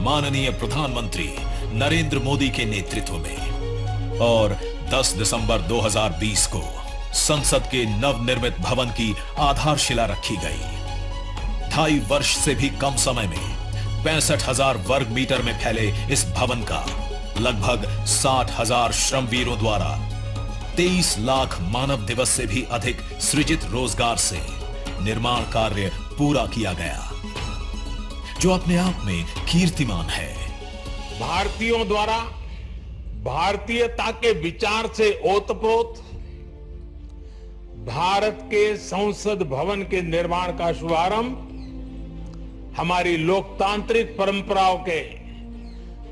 माननीय प्रधानमंत्री नरेंद्र मोदी के नेतृत्व में। और 10 दिसंबर 2020 को संसद के नवनिर्मित भवन की आधारशिला रखी गई। 2.5 वर्ष से भी कम समय में 65,000 वर्ग मीटर में फैले इस भवन का लगभग 60,000 श्रमवीरों द्वारा 23 लाख मानव दिवस से भी अधिक सृजित रोजगार से निर्माण कार्य पूरा किया गया, जो अपने आप में कीर्तिमान है। भारतीयों द्वारा भारतीयता के विचार से ओतप्रोत भारत के संसद भवन के निर्माण का शुभारंभ हमारी लोकतांत्रिक परंपराओं के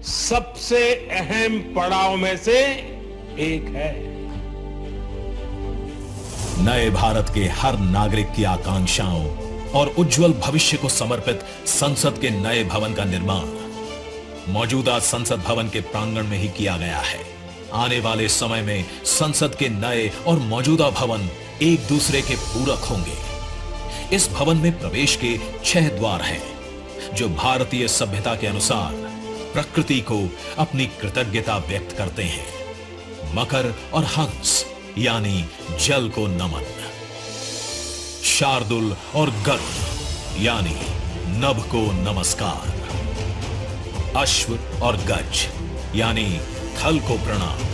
सबसे अहम पड़ाव में से एक है। नए भारत के हर नागरिक की आकांक्षाओं और उज्जवल भविष्य को समर्पित संसद के नए भवन का निर्माण मौजूदा संसद भवन के प्रांगण में ही किया गया है। आने वाले समय में संसद के नए और मौजूदा भवन एक दूसरे के पूरक होंगे। इस भवन में प्रवेश के 6 द्वार हैं, जो भारतीय सभ्यता के अनुसार प्रकृति को अपनी कृतज्ञता व्यक्त करते हैं। मकर और हंस यानी जल को नमन, शार्दुल और गरुड़ यानी नभ को नमस्कार, अश्व और गज यानी थल को प्रणाम।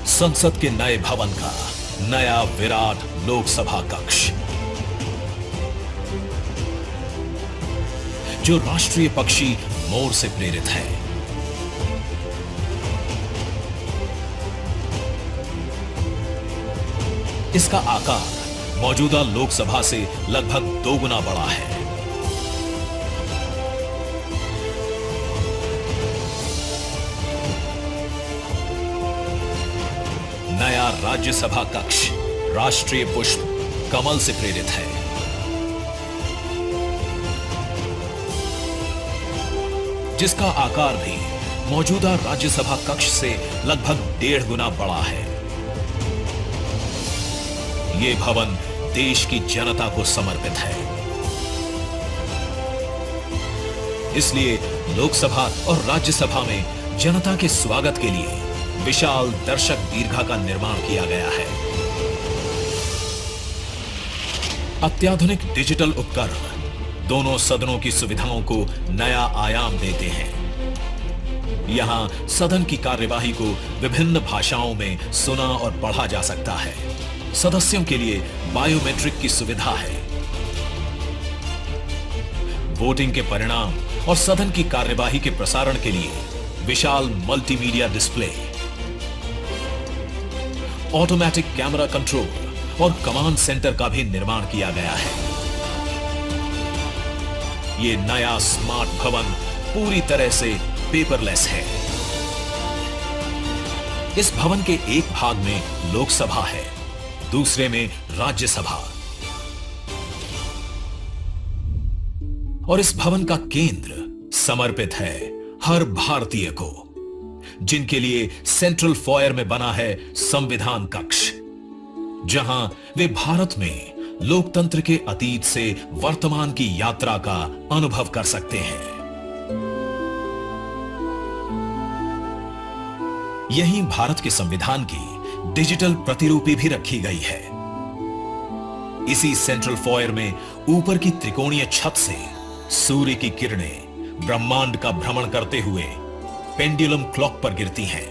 संसद के नए भवन का नया विराट लोकसभा कक्ष, जो राष्ट्रीय पक्षी मोर से प्रेरित है। इसका आकार मौजूदा लोकसभा से लगभग 2 गुना बड़ा है। नया राज्यसभा कक्ष राष्ट्रीय पुष्प कमल से प्रेरित है। जिसका आकार भी मौजूदा राज्यसभा कक्ष से लगभग 1.5 गुना बड़ा है। ये भवन देश की जनता को समर्पित है, इसलिए लोकसभा और राज्यसभा में जनता के स्वागत के लिए विशाल दर्शक दीर्घा का निर्माण किया गया है। अत्याधुनिक डिजिटल उपकरण दोनों सदनों की सुविधाओं को नया आयाम देते हैं। यहां सदन की कार्यवाही को विभिन्न भाषाओं में सुना और पढ़ा जा सकता है। सदस्यों के लिए बायोमेट्रिक की सुविधा है। वोटिंग के परिणाम और सदन की कार्यवाही के प्रसारण के लिए विशाल multimedia display, automatic camera control और कमांड सेंटर का भी निर्माण किया गया है। यह नया स्मार्ट भवन पूरी तरह से पेपरलेस है। इस भवन के एक भाग में लोकसभा है, दूसरे में राज्यसभा। और इस भवन का केंद्र समर्पित है हर भारतीय को, जिनके लिए सेंट्रल फॉयर में बना है संविधान कक्ष, जहां वे भारत में लोकतंत्र के अतीत से वर्तमान की यात्रा का अनुभव कर सकते हैं। यहीं भारत के संविधान की डिजिटल प्रतिरूपी भी रखी गई है। इसी सेंट्रल फॉयर में ऊपर की त्रिकोणीय छत से सूर्य की किरणें ब्रह्मांड का भ्रमण करते हुए पेंडुलम क्लॉक पर गिरती हैं।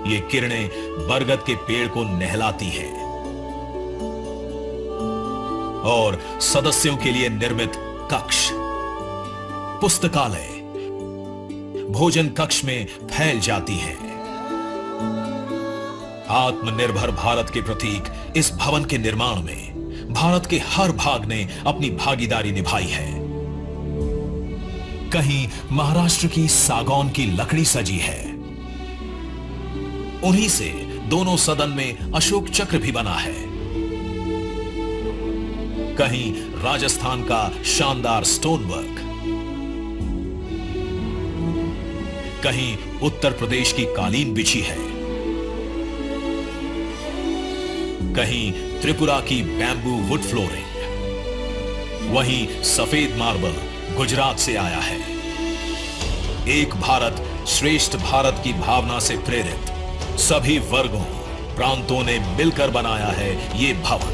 ये किरणें बरगद के पेड़ को नहलाती हैं और सदस्यों के लिए निर्मित कक्ष, पुस्तकालय, भोजन कक्ष में फैल जाती हैं। आत्मनिर्भर भारत के प्रतीक इस भवन के निर्माण में भारत के हर भाग ने अपनी भागीदारी निभाई है। कहीं महाराष्ट्र की सागौन की लकड़ी सजी है, उन्हीं से दोनों सदन में अशोक चक्र भी बना है। कहीं राजस्थान का शानदार स्टोन वर्क, कहीं उत्तर प्रदेश की कालीन बिछी है। कहीं त्रिपुरा की बैम्बू वुड फ्लोरिंग, वहीं सफेद मार्बल गुजरात से आया है। एक भारत श्रेष्ठ भारत की भावना से प्रेरित सभी वर्गों प्रांतों ने मिलकर बनाया है ये भवन।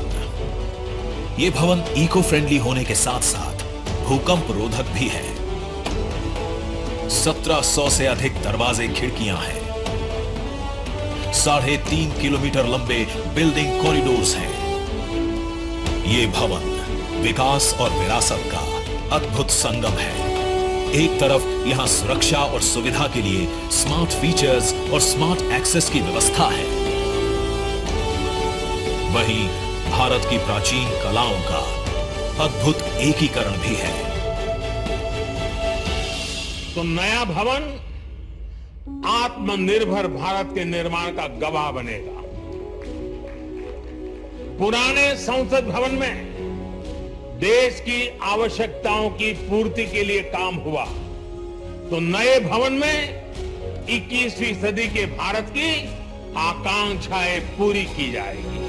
ये भवन इको फ्रेंडली होने के साथ साथ भूकंप रोधक भी है। 1700 से अधिक दरवाजे खिड़कियां हैं। 3.5 किलोमीटर लंबे बिल्डिंग कॉरिडोर्स हैं। ये भवन विकास और विरासत का अद्भुत संगम है। एक तरफ यहां सुरक्षा और सुविधा के लिए स्मार्ट फीचर्स और स्मार्ट एक्सेस की व्यवस्था है, वहीं भारत की प्राचीन कलाओं का अद्भुत एकीकरण भी है। तो नया भवन आत्मनिर्भर भारत के निर्माण का गवाह बनेगा। पुराने संसद भवन में देश की आवश्यकताओं की पूर्ति के लिए काम हुआ, तो नए भवन में 21वीं सदी के भारत की आकांक्षाएं पूरी की जाएगी।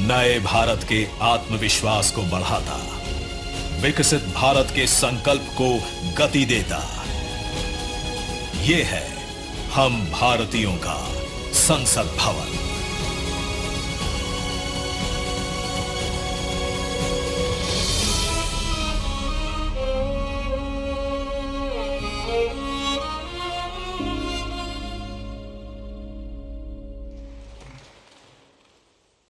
नए भारत के आत्मविश्वास को बढ़ाता, विकसित भारत के संकल्प को गति देता, ये है हम भारतीयों का संसद भवन।